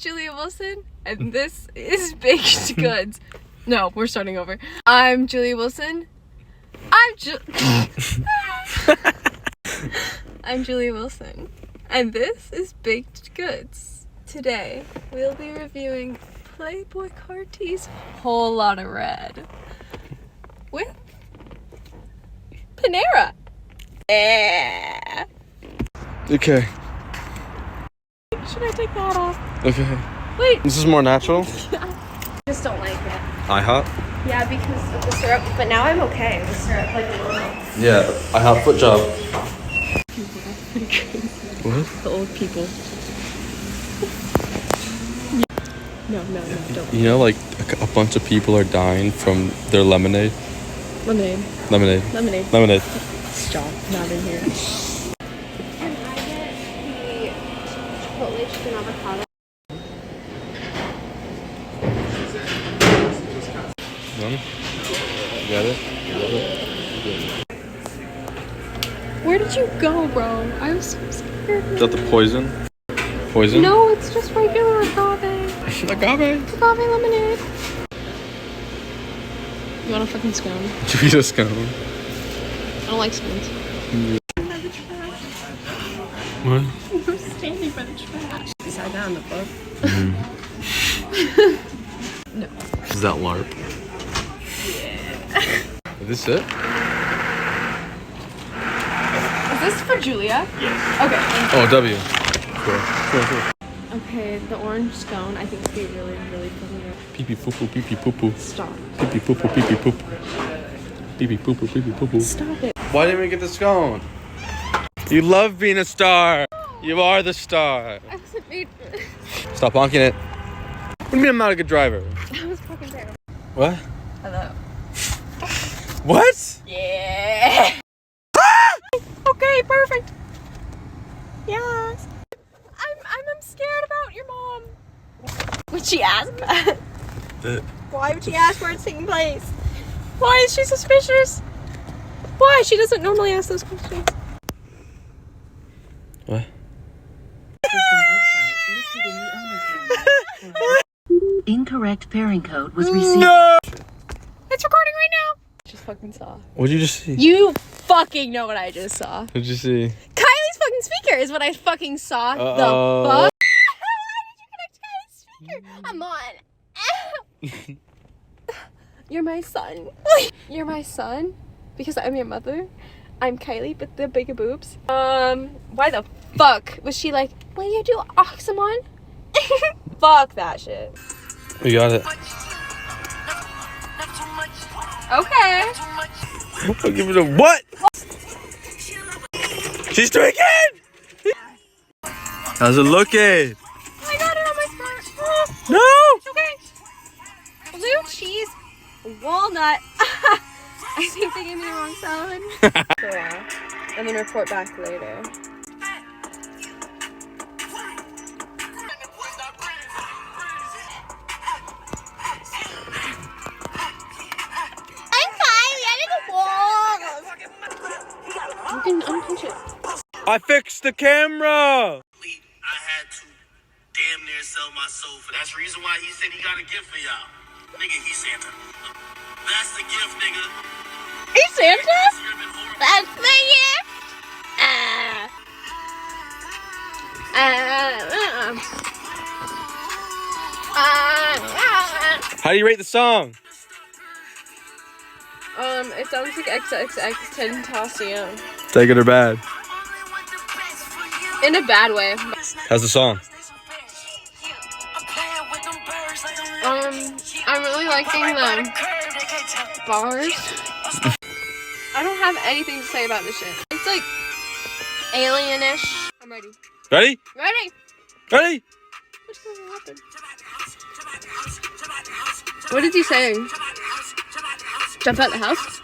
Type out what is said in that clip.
Julia Wilson, and this is Baked Goods. No, we're starting over. I'm Julia Wilson. I'm Julia Wilson, and this is Baked Goods. Today, we'll be reviewing Playboy Carti's Whole Lotta Red with Panera. Yeah. Okay. Should I take that off? Okay. Wait. This is more natural? I just don't like it. IHOP? Yeah, because of the syrup, but now I'm okay with syrup, like normal. Yeah, IHOP foot job. What? The old people. No, don't. You know, like, a bunch of people are dying from their lemonade? Lemonade. Stop, not in here. Can I get the Chipotle chicken avocado? One? Got it? Where did you go, bro? I was so scared. Is that the poison? Poison? No, it's just regular agave. Agave? Agave lemonade. You want a fucking scone? Do you eat a scone? I don't like scones. What? I'm standing by the trash. Beside that on the book. No. Is that LARP? Yeah. Is this it? Is this for Julia? Yes. Okay. Oh, W. Cool. Okay, the orange scone I think would be really, really fucking good. Pee pee poo poo pee pee poo poo. Stop. Pee pee poo poo pee pee poo poo. Pee pee poo poo pee pee poo poo. Stop it. Why didn't we get the scone? You love being a star. You are the star. I wasn't made for this. Stop honking it. What do you mean I'm not a good driver? That was fucking terrible. What? Hello. What? Yeah. Okay, perfect. Yes. I'm scared about your mom. Would she ask that? Why would she ask where it's taking place? Why is she suspicious? Why? She doesn't normally ask those questions. What? Incorrect pairing code was received. No! It's recording right now. Just fucking saw. What did you just see? You fucking know what I just saw. What did you see? Kylie's fucking speaker is what I fucking saw. Uh-oh. The fuck? Why did you connect Kylie's speaker? I'm on. You're my son. You're my son? Because I'm your mother? I'm Kylie with the bigger boobs. Why the fuck was she like, will you do Oxymon? Fuck that shit. We got it. Okay. I'll give it a what? She's drinking! How's it looking? I got it on my skirt. Oh, No! it's okay. Blue cheese, walnut. I think they gave me the wrong salad. For a while. And then report back later. I'm Kylie, I'm in the wall. You can unpinch it. I fixed the camera! I had to damn near sell my soul for that's the reason why he said he got a gift for y'all. Nigga, he's Santa. That's the gift, nigga. Hey, Santa? This year been horrible. That's the gift. How do you rate the song? It sounds like XXX Tentacion. Take it or bad? In a bad way. How's the song? I'm really liking the bars. I don't have anything to say about this shit. It's like alien-ish. I'm ready. Ready? Ready? Ready? What's going to happen? What is he saying? Jump out the house?